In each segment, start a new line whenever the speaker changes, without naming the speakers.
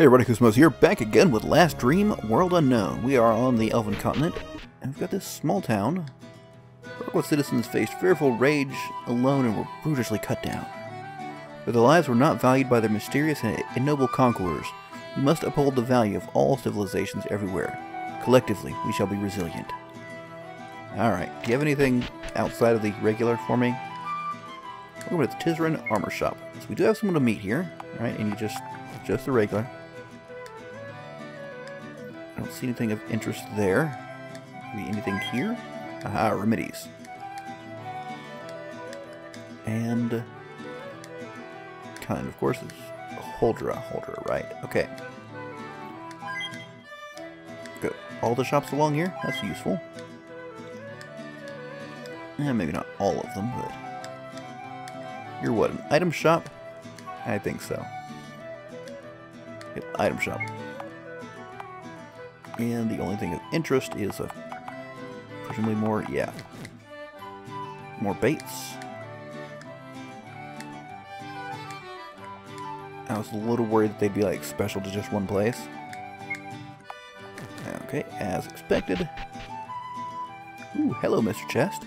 Hey everybody, Koosemose here, back again with Last Dream, World Unknown. We are on the Elven continent, and we've got this small town. Local citizens faced fearful rage alone and were brutally cut down. But their lives were not valued by their mysterious and ignoble conquerors. We must uphold the value of all civilizations everywhere. Collectively, we shall be resilient. Alright, do you have anything outside of the regular for me? Over at the Tizran Armor Shop. So we do have someone to meet here, right? And you just the regular. I don't see anything of interest there. Maybe anything here? Aha, remedies. And kind, of course, is Holder, right? Okay. Go. All the shops along here? That's useful. Maybe not all of them, but you're what, an item shop? I think so. Yep, item shop. And the only thing of interest is presumably more, yeah. More baits. I was a little worried that they'd be like special to just one place. Okay, as expected. Ooh, hello, Mr. Chest.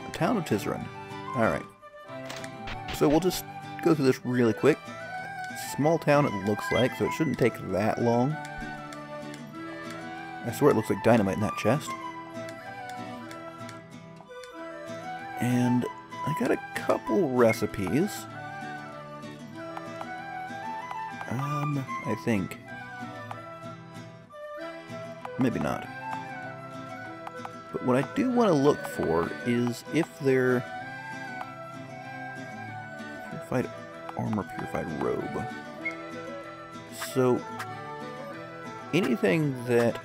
The town of Tizran. Alright. So we'll just go through this really quick. Small town it looks like, so it shouldn't take that long. I swear it looks like dynamite in that chest. And I got a couple recipes. I think. Maybe not. But what I do want to look for is if they're purified armor, purified robe. So anything that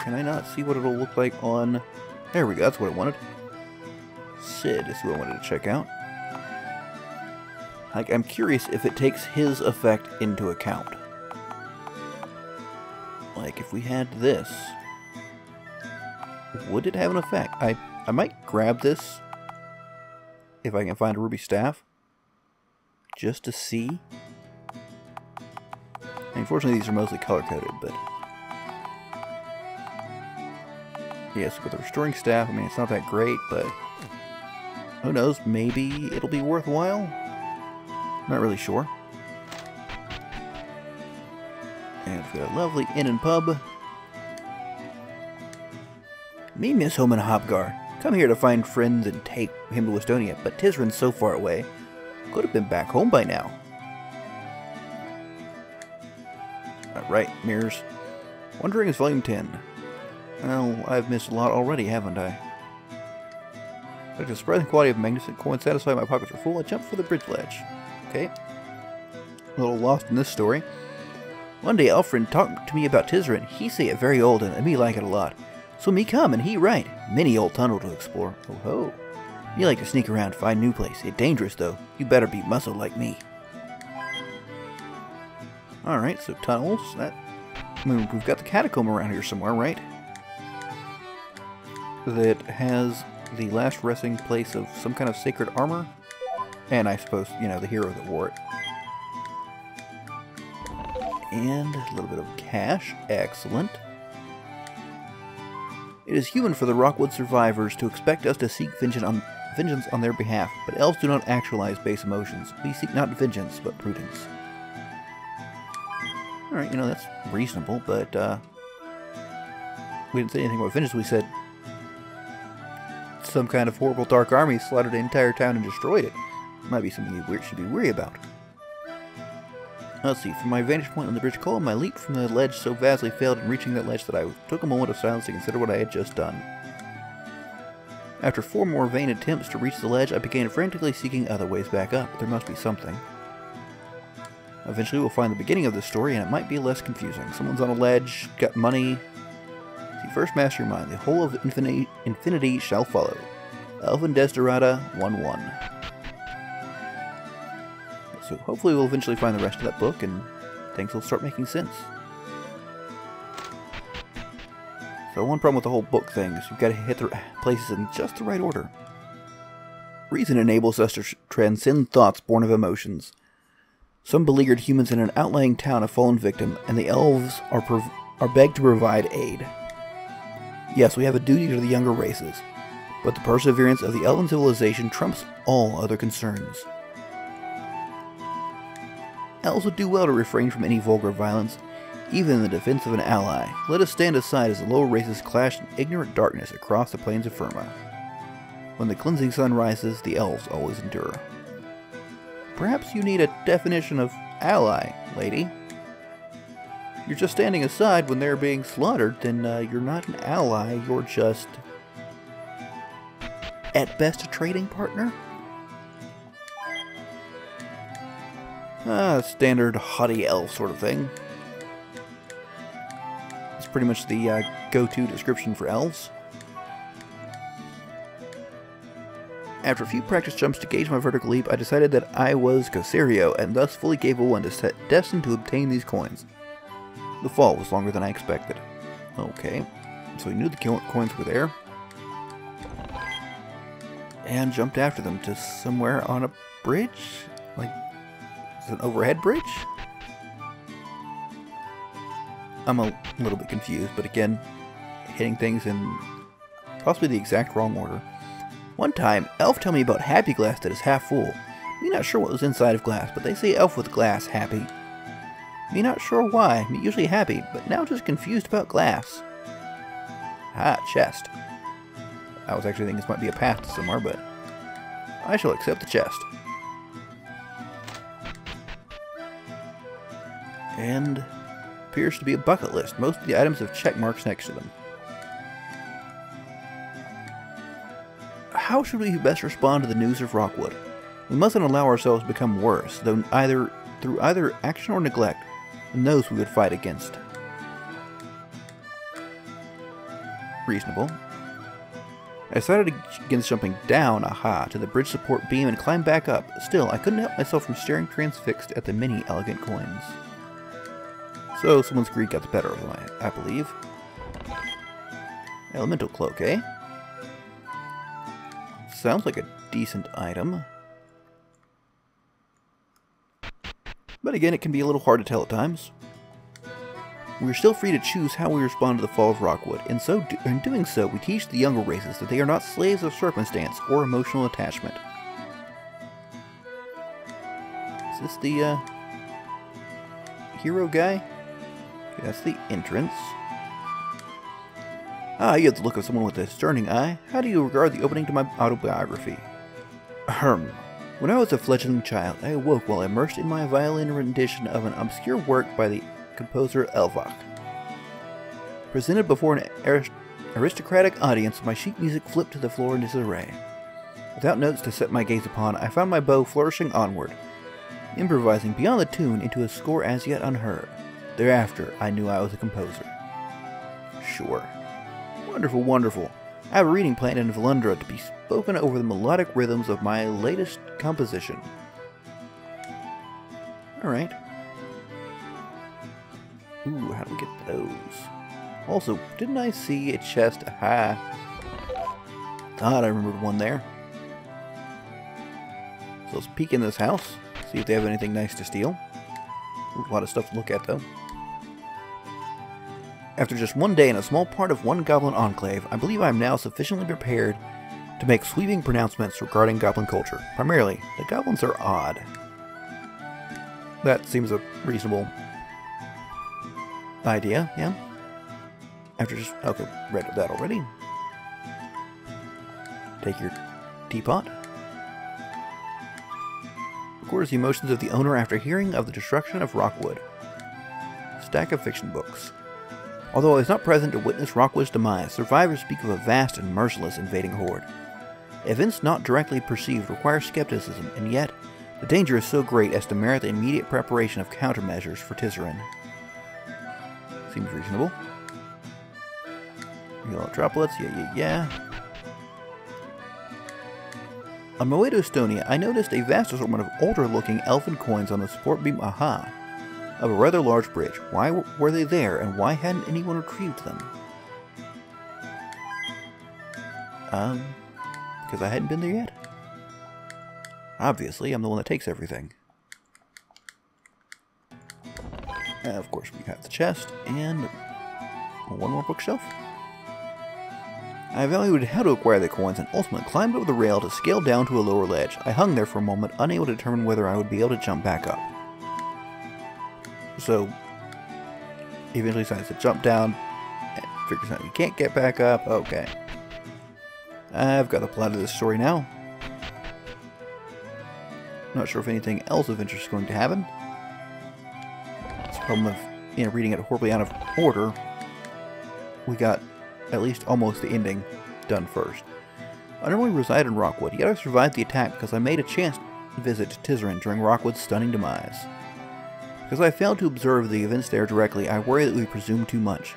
can I not see what it'll look like on? There we go, that's what I wanted. Sid is who I wanted to check out. Like, I'm curious if it takes his effect into account. Like, if we had this, would it have an effect? I might grab this if I can find a ruby staff, just to see. Unfortunately, these are mostly color-coded, but yes, with the restoring staff, I mean, it's not that great, but who knows, maybe it'll be worthwhile? Not really sure. And we've got a lovely inn and pub. Me, Miss Homan Hobgar. Come here to find friends and take him to Estonia, but Tizran's so far away. Could have been back home by now. Alright, mirrors. Wandering is volume 10. Well, I've missed a lot already, haven't I? Like the surprising quality of magnificent coin satisfied my pockets were full, I jumped for the bridge ledge. Okay. A little lost in this story. One day Alfred talked to me about Tizran. He say it very old and me like it a lot. So me come and he right. Many old tunnel to explore. Oh ho. Me like to sneak around, find new place. It dangerous though. You better be muscle like me. Alright, so tunnels. I mean, we've got the catacomb around here somewhere, right? That has the last resting place of some kind of sacred armor. And I suppose, you know, the hero that wore it. And a little bit of cash. Excellent. It is human for the Rockwood survivors to expect us to seek vengeance on their behalf, but elves do not actualize base emotions. We seek not vengeance, but prudence. Alright, you know, that's reasonable, but we didn't say anything about vengeance. We said some kind of horrible dark army slaughtered the entire town and destroyed it. Might be something you should be worried about. Let's see, from my vantage point on the bridge column, my leap from the ledge so vastly failed in reaching that ledge that I took a moment of silence to consider what I had just done. After 4 more vain attempts to reach the ledge, I began frantically seeking other ways back up. There must be something. Eventually we'll find the beginning of this story, and it might be less confusing. Someone's on a ledge, got money. See, first master your mind. The whole of infinity shall follow. Elven Desderata 1-1. So hopefully we'll eventually find the rest of that book and things will start making sense. So one problem with the whole book thing is you've got to hit the places in just the right order. Reason enables us to transcend thoughts born of emotions. Some beleaguered humans in an outlying town have fallen victim, and the elves are begged to provide aid. Yes, we have a duty to the younger races, but the perseverance of the elven civilization trumps all other concerns. Elves would do well to refrain from any vulgar violence, even in the defense of an ally. Let us stand aside as the lower races clash in ignorant darkness across the plains of Firma. When the cleansing sun rises, the elves always endure. Perhaps you need a definition of ally, lady. If you're just standing aside when they're being slaughtered, then you're not an ally, you're just, at best, a trading partner? Standard haughty elf sort of thing. It's pretty much the go-to description for elves. After a few practice jumps to gauge my vertical leap, I decided that I was Coserio, and thus fully gave a one to set destined to obtain these coins. The fall was longer than I expected. Okay, so we knew the coins were there. And jumped after them to somewhere on a bridge? Like, is it an overhead bridge? I'm a little bit confused, but again, hitting things in possibly the exact wrong order. One time, Elf told me about Happy Glass that is half full. Me not sure what was inside of glass, but they say Elf with glass happy. Me not sure why, me usually happy, but now just confused about glass. Ah, chest. I was actually thinking this might be a path to somewhere, but I shall accept the chest. And appears to be a bucket list. Most of the items have check marks next to them. How should we best respond to the news of Rockwood? We mustn't allow ourselves to become worse, though through either action or neglect, than those we would fight against. Reasonable. I decided against jumping down, to the bridge support beam and climbed back up. Still, I couldn't help myself from staring transfixed at the many elegant coins. So, someone's greed got the better of them, I believe. Elemental cloak, eh? Sounds like a decent item. But again, it can be a little hard to tell at times. We are still free to choose how we respond to the fall of Rockwood, and in doing so, we teach the younger races that they are not slaves of circumstance or emotional attachment. Is this the, hero guy? Okay, that's the entrance. Ah, you have the look of someone with a discerning eye. How do you regard the opening to my autobiography? Ahem. When I was a fledgling child, I awoke while immersed in my violin rendition of an obscure work by the composer Elvach. Presented before an aristocratic audience, my sheet music flipped to the floor in disarray. Without notes to set my gaze upon, I found my bow flourishing onward, improvising beyond the tune into a score as yet unheard. Thereafter, I knew I was a composer. Sure. Wonderful, wonderful. I have a reading planned in Valundra to be spoken over the melodic rhythms of my latest composition. Alright. Ooh, how do we get those? Also, didn't I see a chest? Aha. Thought I remembered one there. So let's peek in this house, see if they have anything nice to steal. Ooh, a lot of stuff to look at, though. After just one day in a small part of one goblin enclave, I believe I am now sufficiently prepared to make sweeping pronouncements regarding goblin culture. Primarily, the goblins are odd. That seems a reasonable idea, yeah? After just... okay, read that already. Take your teapot. Records the emotions of the owner after hearing of the destruction of Rockwood. Stack of fiction books. Although I was not present to witness Rockwood's demise, survivors speak of a vast and merciless invading horde. Events not directly perceived require skepticism, and yet, the danger is so great as to merit the immediate preparation of countermeasures for Tizerin. Seems reasonable. Yellow droplets, yeah. On my way to Estonia, I noticed a vast assortment of older-looking elfin coins on the support beam, of a rather large bridge. Why were they there, and why hadn't anyone retrieved them? Because I hadn't been there yet. Obviously, I'm the one that takes everything. Of course, we have the chest, and one more bookshelf. I evaluated how to acquire the coins and ultimately climbed over the rail to scale down to a lower ledge. I hung there for a moment, unable to determine whether I would be able to jump back up. So, eventually decides to jump down, and figures out you can't get back up. Okay. I've got the plot of this story now. Not sure if anything else of interest is going to happen. It's a problem of, reading it horribly out of order. We got at least almost the ending done first. I normally reside in Rockwood, yet I survived the attack because I made a chance visit to Tizeran during Rockwood's stunning demise. Because I failed to observe the events there directly, I worry that we presume too much.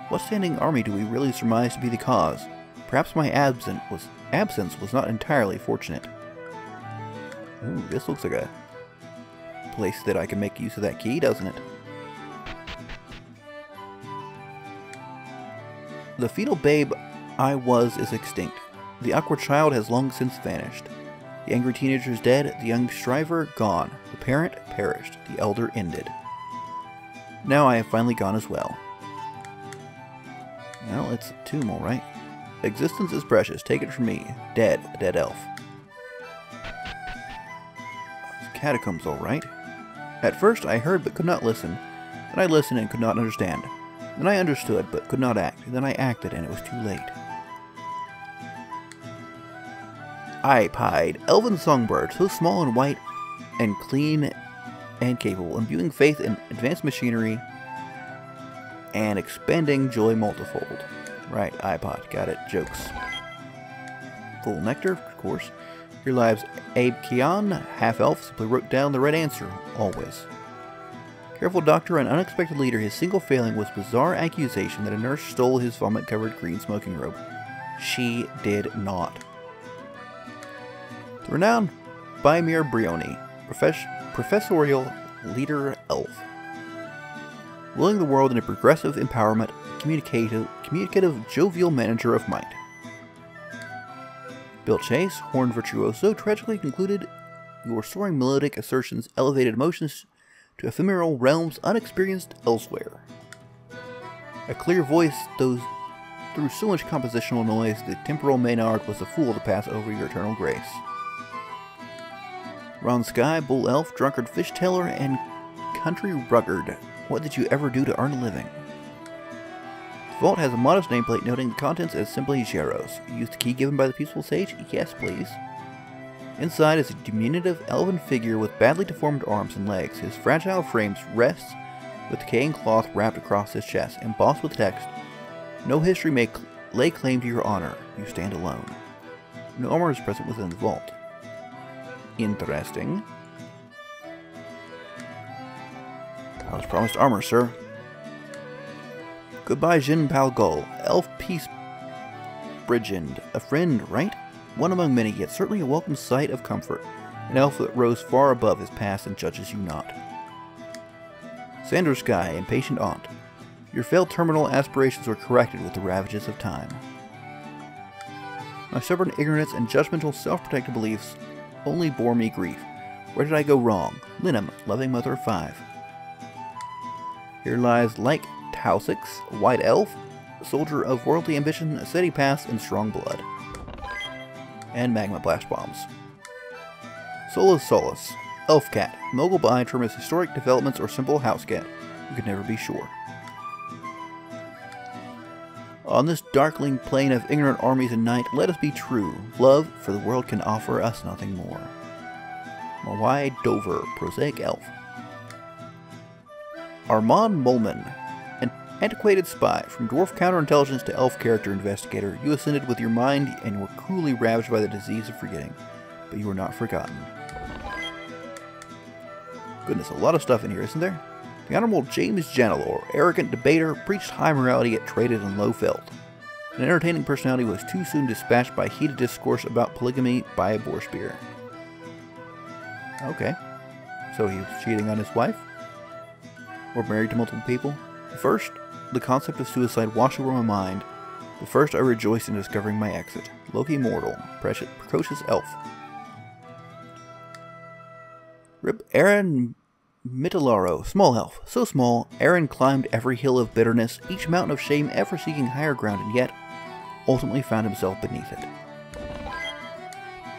What standing army do we really surmise to be the cause? Perhaps my absence was not entirely fortunate. Ooh, this looks like a place that I can make use of that key, doesn't it? The fetal babe I was is extinct. The awkward child has long since vanished. The angry teenager is dead, the young striver gone. The parent perished, the elder ended. Now I have finally gone as well. Well, it's a tomb, alright. Existence is precious, take it from me. Dead, a dead elf. Catacombs, alright. At first I heard but could not listen. Then I listened and could not understand. Then I understood but could not act. Then I acted and it was too late. I pied, elven songbird, so small and white and clean and capable, imbuing faith in advanced machinery and expanding joy multifold. Right, iPod, got it, jokes. Full nectar, of course. Here lives Abe Keon, half-elf, simply wrote down the right answer, always. Careful doctor and unexpected leader, his single failing was bizarre accusation that a nurse stole his vomit-covered green smoking robe. She did not. The renowned Bymir Brioni, professorial leader elf. Ruling the world in a progressive empowerment, communicative, jovial manager of might. Bill Chase, horn virtuoso, tragically concluded, your soaring melodic assertions elevated emotions to ephemeral realms unexperienced elsewhere. A clear voice, through so much compositional noise, the temporal Maynard was a fool to pass over your eternal grace. Ron Sky, bull elf, drunkard fishtailer, and country rugged. What did you ever do to earn a living? The vault has a modest nameplate noting the contents as simply Gyros. Use the key given by the peaceful sage? Yes, please. Inside is a diminutive elven figure with badly deformed arms and legs. His fragile frame rests with decaying cloth wrapped across his chest, embossed with text. No history may lay claim to your honor. You stand alone. No armor is present within the vault. Interesting. I was promised armor, sir. Goodbye, Jin Palgol, elf peace brigand. A friend, right? One among many, yet certainly a welcome sight of comfort. An elf that rose far above his past and judges you not. Sandra Sky, impatient aunt. Your failed terminal aspirations were corrected with the ravages of time. My stubborn ignorance and judgmental self-protective beliefs only bore me grief. Where did I go wrong? Linum, loving mother of 5. Here lies Like Tausix, white elf, soldier of royalty ambition, a steady past, and strong blood. And magma blast bombs. Solus Solus, elf cat, mogul by term as historic developments or simple house cat. You could never be sure. On this darkling plain of ignorant armies and night, let us be true. Love, for the world can offer us nothing more. Mawai Dover, prosaic elf. Armand Molman, an antiquated spy. From dwarf counterintelligence to elf character investigator, you ascended with your mind and were cruelly ravaged by the disease of forgetting. But you were not forgotten. Goodness, a lot of stuff in here, isn't there? The Honorable James Janelor, arrogant debater, preached high morality yet traded and low felt. An entertaining personality was too soon dispatched by heated discourse about polygamy by a boar spear. Okay. So he was cheating on his wife? Or married to multiple people? First, the concept of suicide washed over my mind. But first I rejoiced in discovering my exit. Loki mortal. Precocious elf. Rip Aaron Mittelaro. Small elf. So small, Aaron climbed every hill of bitterness, each mountain of shame ever seeking higher ground, and yet ultimately found himself beneath it.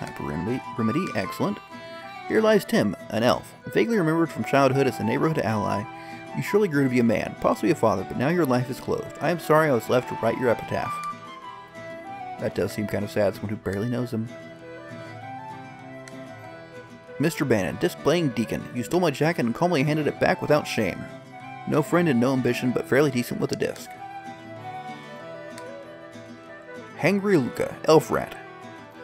Hyper Remedy. Excellent. Here lies Tim, an elf. Vaguely remembered from childhood as a neighborhood ally, you surely grew to be a man, possibly a father, but now your life is closed. I am sorry I was left to write your epitaph. That does seem kind of sad, someone who barely knows him. Mr. Bannon, displaying deacon. You stole my jacket and calmly handed it back without shame. No friend and no ambition, but fairly decent with a disc. Hangry Luca, elf rat.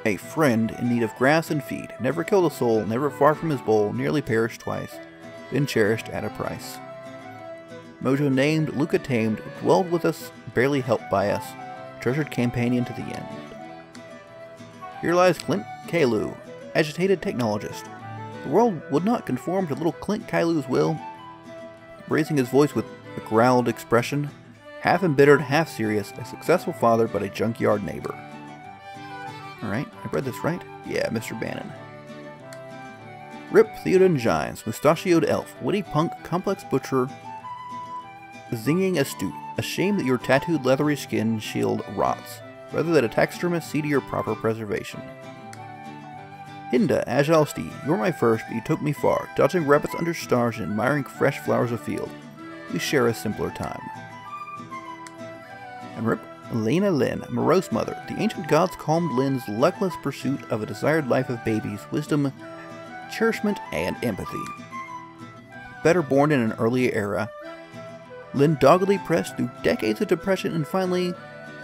A friend in need of grass and feed. Never killed a soul, never far from his bowl, nearly perished twice. Been cherished at a price. Mojo named, Luca tamed, dwelled with us, barely helped by us. Treasured companion to the end. Here lies Clint Kalu, agitated technologist. The world would not conform to little Clint Kailu's will. Raising his voice with a growled expression, half embittered, half serious, a successful father but a junkyard neighbor. Alright, I read this right? Yeah, Mr. Bannon. Rip Theoden Gines, mustachioed elf, witty punk, complex butcher, zinging astute. A shame that your tattooed leathery skin shield rots, rather than a taxidermist see to your proper preservation. Hinda, agile steed, you're my first, but you took me far, dodging rabbits under stars and admiring fresh flowers afield. We share a simpler time. And Rip Elena Lynn, morose mother, the ancient gods calmed Lynn's luckless pursuit of a desired life of babies, wisdom, cherishment, and empathy. Better born in an earlier era, Lynn doggedly pressed through decades of depression and finally,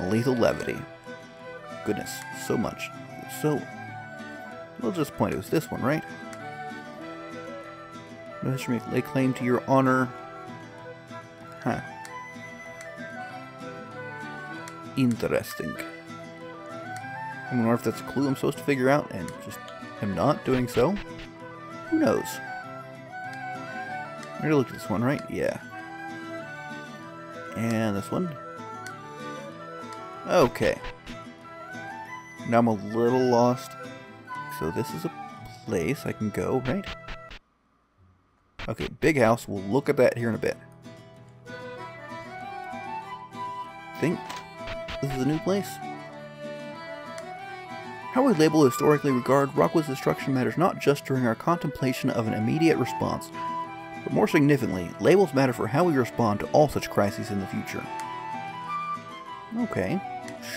lethal levity. Goodness, so much. So, we'll just point it was this one, right? No history may lay claim to your honor. Huh. Interesting. I wonder if that's a clue I'm supposed to figure out and just am not doing so. Who knows? I already looked at this one, right? Yeah. And this one. Okay. Now I'm a little lost. So this is a place I can go, right? Okay, big house. We'll look at that here in a bit. Think this is a new place? How we label historically regard Rockwood's destruction matters not just during our contemplation of an immediate response, but more significantly, labels matter for how we respond to all such crises in the future. Okay,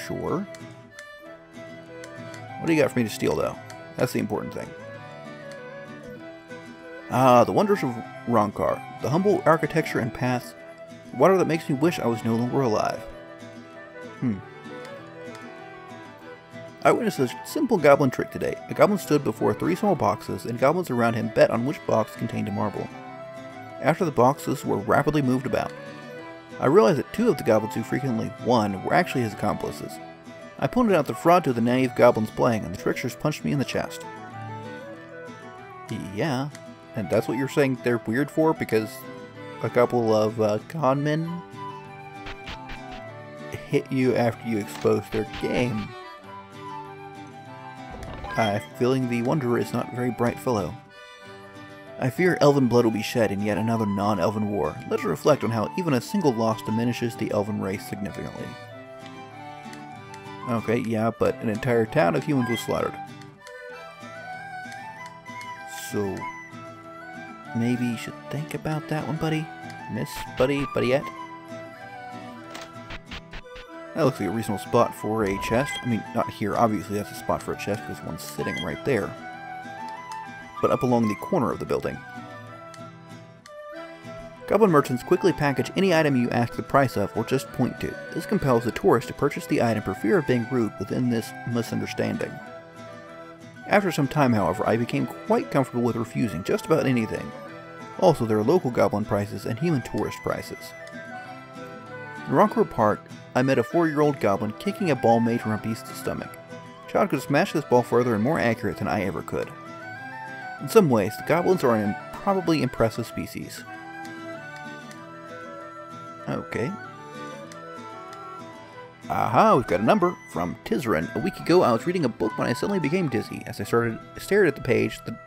sure. What do you got for me to steal, though? That's the important thing. Ah, the wonders of Ronkar, the humble architecture and paths, the water that makes me wish I was no longer alive. I witnessed a simple goblin trick today. A goblin stood before 3 small boxes, and goblins around him bet on which box contained a marble. After the boxes were rapidly moved about, I realized that 2 of the goblins who frequently won were actually his accomplices. I pointed out the fraud to the naive goblins playing, and the tricksters punched me in the chest. Yeah, and that's what you're saying they're weird for, because a couple of conmen hit you after you exposed their game. Feeling the Wanderer is not a very bright fellow. I fear elven blood will be shed in yet another non-elven war. Let us reflect on how even a single loss diminishes the elven race significantly. Okay, yeah, but an entire town of humans was slaughtered. So, maybe you should think about that one, buddy? Miss Buddy, Buddyette? That looks like a reasonable spot for a chest. I mean, not here, obviously that's a spot for a chest because one's sitting right there. But up along the corner of the building. Goblin merchants quickly package any item you ask the price of or just point to. This compels the tourist to purchase the item for fear of being rude within this misunderstanding. After some time, however, I became quite comfortable with refusing just about anything. Also, there are local goblin prices and human tourist prices. In Rockwood Park, I met a 4-year-old goblin kicking a ball made from a beast's stomach. The child could smash this ball further and more accurate than I ever could. In some ways, the goblins are an improbably impressive species. Okay. Aha, we've got a number from Tizerin. A week ago, I was reading a book when I suddenly became dizzy. As I stared at the page, the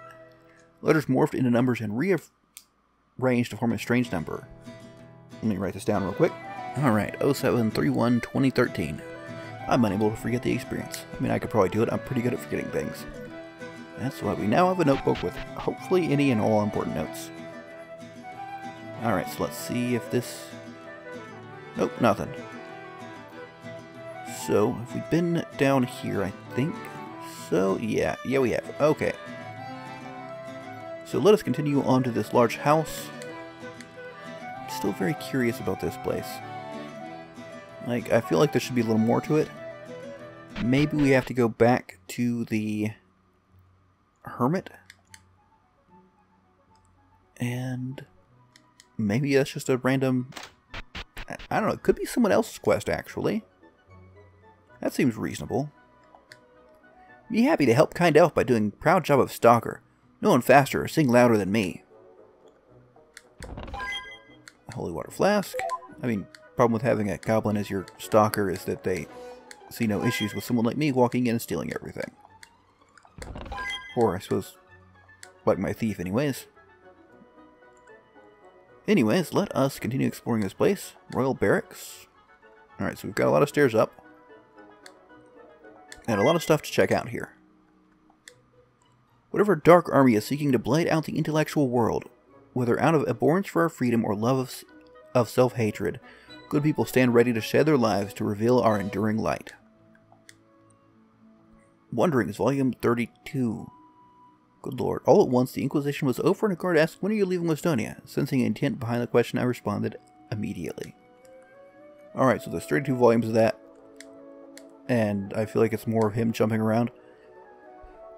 letters morphed into numbers and rearranged to form a strange number. Let me write this down real quick. Alright, 0731-2013. I'm unable to forget the experience. I mean, I could probably do it. I'm pretty good at forgetting things. That's why we now have a notebook with hopefully any and all important notes. Alright, so let's see if this... Nope, nothing. So, if we've been down here, I think. So, yeah, we have. Okay. So let us continue on to this large house. I'm still very curious about this place. Like, I feel like there should be a little more to it. Maybe we have to go back to the hermit. And maybe that's just a random... I don't know, it could be someone else's quest, actually. That seems reasonable. Be happy to help kind elf by doing proud job of stalker. No one faster or sing louder than me. A holy water flask. I mean, problem with having a goblin as your stalker is that they see no issues with someone like me walking in and stealing everything. Or, I suppose, like my thief anyways. Anyways, let us continue exploring this place. Royal Barracks. Alright, so we've got a lot of stairs up. And a lot of stuff to check out here. Whatever dark army is seeking to blade out the intellectual world, whether out of abhorrence for our freedom or love of self-hatred, good people stand ready to shed their lives to reveal our enduring light. Wanderings, Volume 32. Good lord. All at once, the Inquisition was over and a guard asked, "When are you leaving Westonia?" Sensing intent behind the question, I responded immediately. Alright, so there's 32 volumes of that. And I feel like it's more of him jumping around.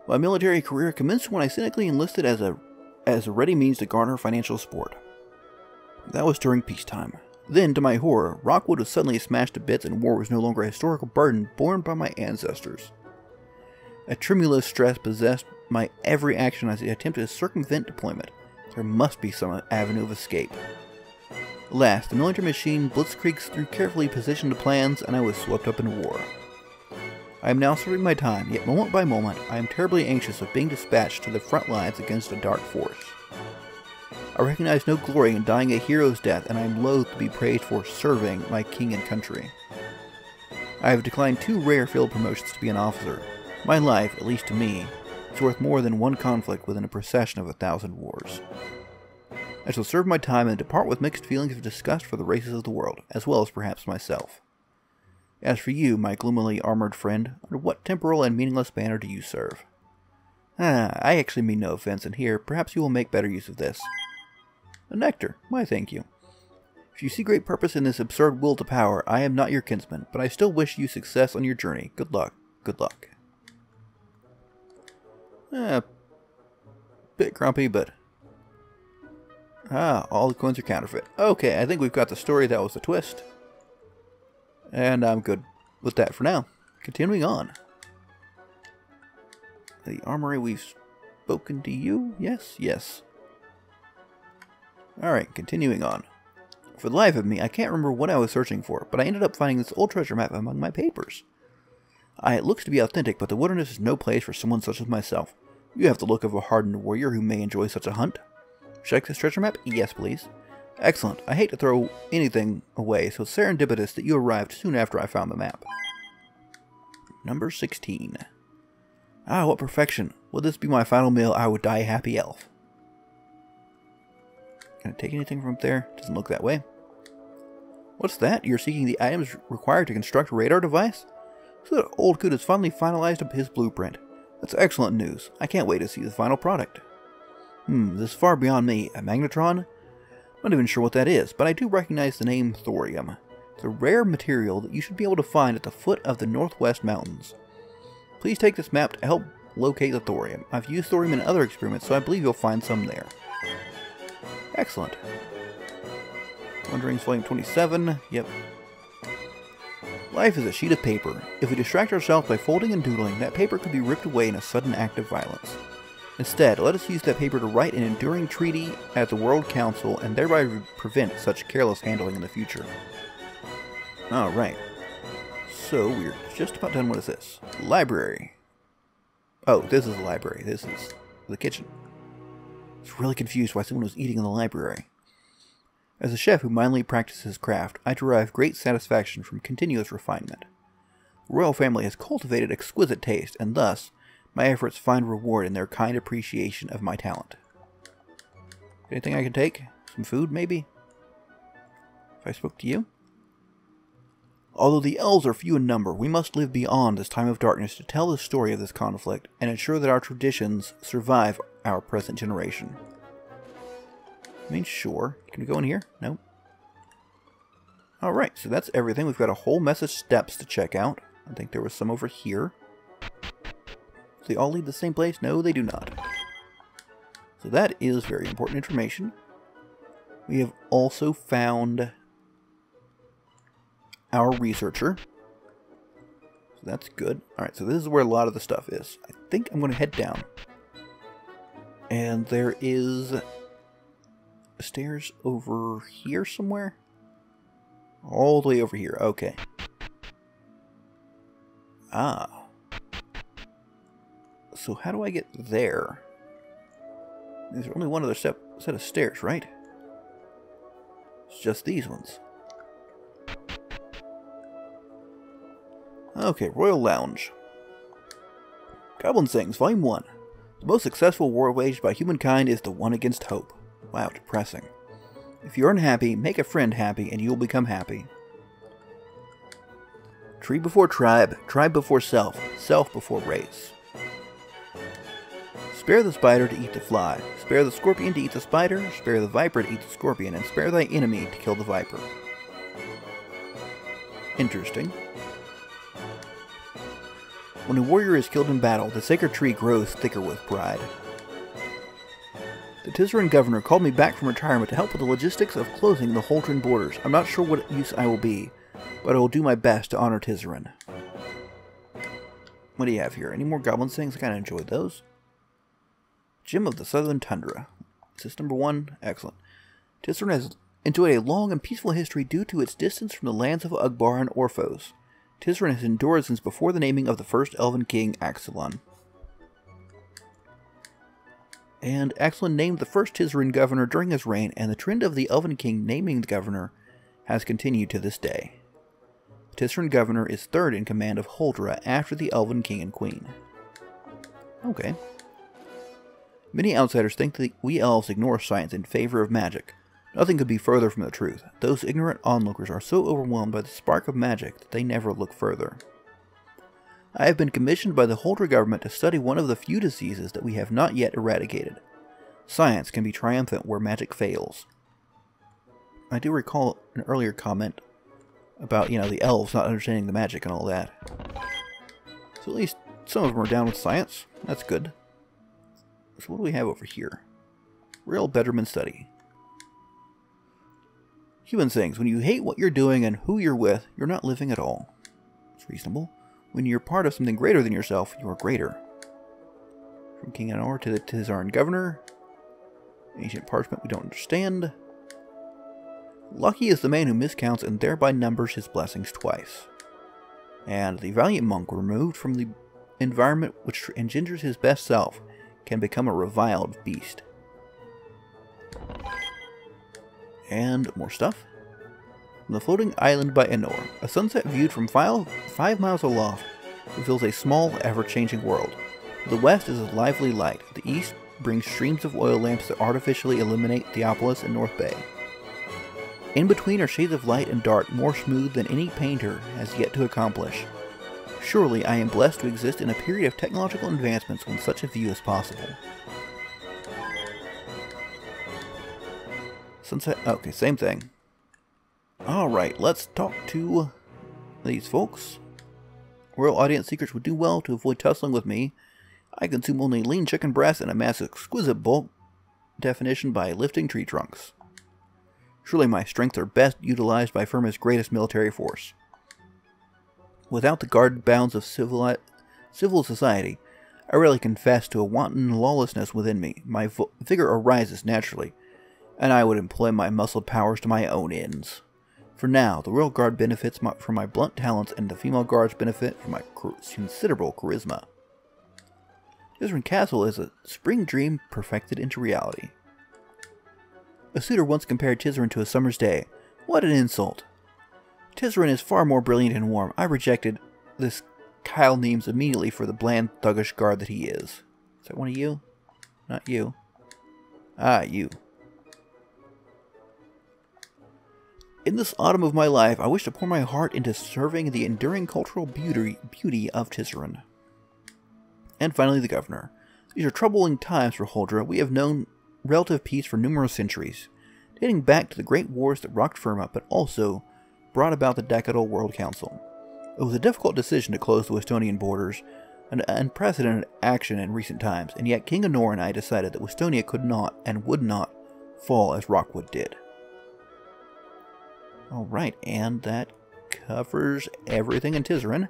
My military career commenced when I cynically enlisted as a ready means to garner financial support. That was during peacetime. Then, to my horror, Rockwood was suddenly smashed to bits and war was no longer a historical burden borne by my ancestors. A tremulous stress possessed my every action as I attempted to circumvent deployment. There must be some avenue of escape. Alas, the military machine blitzkriegs through carefully positioned plans and I was swept up in war. I am now serving my time, yet moment by moment, I am terribly anxious of being dispatched to the front lines against a dark force. I recognize no glory in dying a hero's death, and I am loath to be praised for serving my king and country. I have declined 2 rare field promotions to be an officer. My life, at least to me, is worth more than one conflict within a procession of 1,000 wars. I shall serve my time and depart with mixed feelings of disgust for the races of the world, as well as perhaps myself. As for you, my gloomily armored friend, under what temporal and meaningless banner do you serve? I actually mean no offense, and here, perhaps you will make better use of this. A nectar, why thank you. If you see great purpose in this absurd will to power, I am not your kinsman, but I still wish you success on your journey. Good luck, good luck. Bit grumpy, but... all the coins are counterfeit. Okay, I think we've got the story. That was the twist. And I'm good with that for now. Continuing on. The armory, we've spoken to you? Yes, yes. Alright, continuing on. For the life of me, I can't remember what I was searching for, but I ended up finding this old treasure map among my papers. It looks to be authentic, but the wilderness is no place for someone such as myself. You have the look of a hardened warrior who may enjoy such a hunt. Check this treasure map? Yes, please. Excellent. I hate to throw anything away, so it's serendipitous that you arrived soon after I found the map. Number 16. What perfection. Would this be my final meal, I would die a happy elf. Can I take anything from up there? Doesn't look that way. What's that? You're seeking the items required to construct a radar device? So that old coot has finally finalized up his blueprint. That's excellent news. I can't wait to see the final product. This is far beyond me. A magnetron? I'm not even sure what that is, but I do recognize the name thorium. It's a rare material that you should be able to find at the foot of the Northwest Mountains. Please take this map to help locate the thorium. I've used thorium in other experiments, so I believe you'll find some there. Excellent. Wanderings, Volume 27. Yep. Life is a sheet of paper. If we distract ourselves by folding and doodling, that paper could be ripped away in a sudden act of violence. Instead, let us use that paper to write an enduring treaty at the World Council and thereby prevent such careless handling in the future. Alright. So, we're just about done. What is this? Library. Oh, this is the library. This is the kitchen. I was really confused why someone was eating in the library. As a chef who mindfully practices his craft, I derive great satisfaction from continuous refinement. The royal family has cultivated exquisite taste, and thus, my efforts find reward in their kind appreciation of my talent. Anything I can take? Some food, maybe? If I spoke to you? Although the elves are few in number, we must live beyond this time of darkness to tell the story of this conflict and ensure that our traditions survive our present generation. I mean, sure. Can we go in here? No. Alright, so that's everything. We've got a whole mess of steps to check out. I think there was some over here. Do they all lead to the same place? No, they do not. So that is very important information. We have also found our researcher. So that's good. Alright, so this is where a lot of the stuff is. I think I'm going to head down. And there is stairs over here somewhere? All the way over here. Okay. Ah. So how do I get there? There's only one other set of stairs, right? It's just these ones. Okay, Royal Lounge. Goblin Things, Volume 1. The most successful war waged by humankind is the one against hope. Wow, depressing. If you're unhappy, make a friend happy, and you'll become happy. Tree before tribe, tribe before self, self before race. Spare the spider to eat the fly, spare the scorpion to eat the spider, spare the viper to eat the scorpion, and spare thy enemy to kill the viper. Interesting. When a warrior is killed in battle, the sacred tree grows thicker with pride. The Tizeran governor called me back from retirement to help with the logistics of closing the Holtron borders. I'm not sure what use I will be, but I will do my best to honor Tizeran. What do you have here? Any more goblin things? I kind of enjoyed those. Gem of the Southern Tundra. Is this number 1? Excellent. Tizeran has enjoyed a long and peaceful history due to its distance from the lands of Ugbar and Orphos. Tizeran has endured since before the naming of the first Elven King, Axelon. And Axelon named the first Tizeran governor during his reign, and the trend of the Elven King naming the governor has continued to this day. The Tizeran governor is third in command of Holdra after the Elven King and Queen. Okay. Many outsiders think that we elves ignore science in favor of magic. Nothing could be further from the truth. Those ignorant onlookers are so overwhelmed by the spark of magic that they never look further. I have been commissioned by the Holdra government to study one of the few diseases that we have not yet eradicated. Science can be triumphant where magic fails. I do recall an earlier comment about, the elves not understanding the magic and all that. So at least some of them are down with science. That's good. So what do we have over here? Real Betterman study. Human things. When you hate what you're doing and who you're with, you're not living at all. It's reasonable. When you're part of something greater than yourself, you are greater. From King Anor to the Tizaran governor. Ancient parchment we don't understand. Lucky is the man who miscounts and thereby numbers his blessings twice. And the valiant monk removed from the environment which engenders his best self can become a reviled beast. And more stuff. From the floating island by Anor, a sunset viewed from 5 miles aloft reveals a small, ever-changing world. The west is a lively light. The east brings streams of oil lamps that artificially illuminate Theopolis and North Bay. In between are shades of light and dark more smooth than any painter has yet to accomplish. Surely I am blessed to exist in a period of technological advancements when such a view is possible. Sunset. Okay, same thing. Alright, let's talk to these folks. Royal audience seekers would do well to avoid tussling with me. I consume only lean chicken breasts and amass exquisite bulk definition by lifting tree trunks. Surely my strengths are best utilized by Firma's greatest military force. Without the guarded bounds of civil society, I rarely confess to a wanton lawlessness within me. My vigor arises naturally, and I would employ my muscled powers to my own ends. For now, the royal guard benefits from my blunt talents, and the female guards benefit from my considerable charisma. Tizuran Castle is a spring dream perfected into reality. A suitor once compared Tizuran to a summer's day. What an insult! Tizuran is far more brilliant and warm. I rejected this Kyle Neems immediately for the bland, thuggish guard that he is. Is that one of you? Not you. Ah, you. In this autumn of my life, I wish to pour my heart into serving the enduring cultural beauty of Tizuran. And finally, the governor. These are troubling times for Huldra. We have known relative peace for numerous centuries, dating back to the great wars that rocked Firma, but also brought about the Decadal World Council. It was a difficult decision to close the Westonian borders, an unprecedented action in recent times, and yet King Honor and I decided that Westonia could not and would not fall as Rockwood did. Alright, and that covers everything in Tizuran.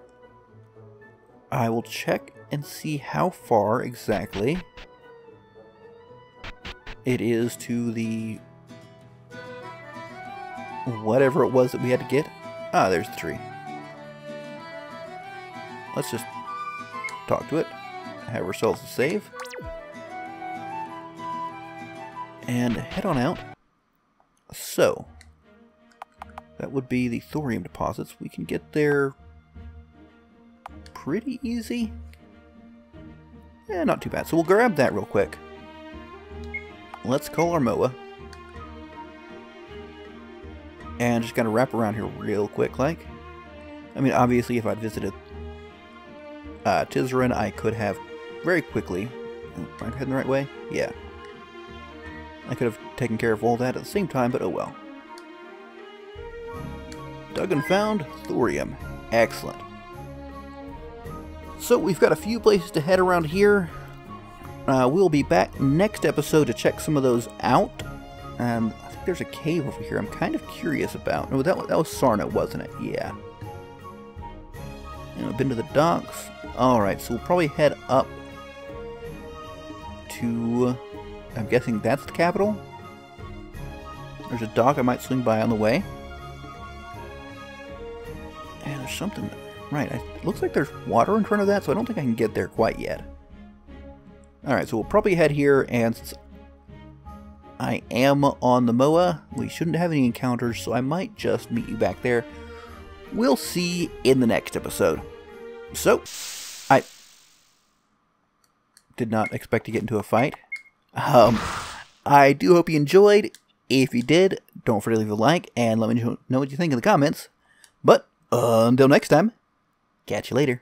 I will check and see how far exactly it is to the whatever it was that we had to get. Ah, there's the tree. Let's just talk to it, have ourselves a save, and head on out. So, that would be the thorium deposits. We can get there pretty easy. Not too bad. So we'll grab that real quick. Let's call our Moa. And just gotta wrap around here real quick, like. I mean, obviously, if I'd visited Tizuran, I could have very quickly... Am I heading the right way? Yeah. I could have taken care of all that at the same time, but oh well. Dug and found thorium. Excellent. So we've got a few places to head around here. We'll be back next episode to check some of those out. I think there's a cave over here I'm kind of curious about. No, that was Sarna, wasn't it? Yeah. And I've been to the docks. Alright, so we'll probably head up to... I'm guessing that's the capital? There's a dock I might swing by on the way. And there's something... Right, it looks like there's water in front of that, so I don't think I can get there quite yet. Alright, so we'll probably head here, and since I am on the Moa, we shouldn't have any encounters, so I might just meet you back there. We'll see in the next episode. So, I did not expect to get into a fight. I do hope you enjoyed. If you did, don't forget to leave a like, and let me know what you think in the comments. But, until next time, catch you later.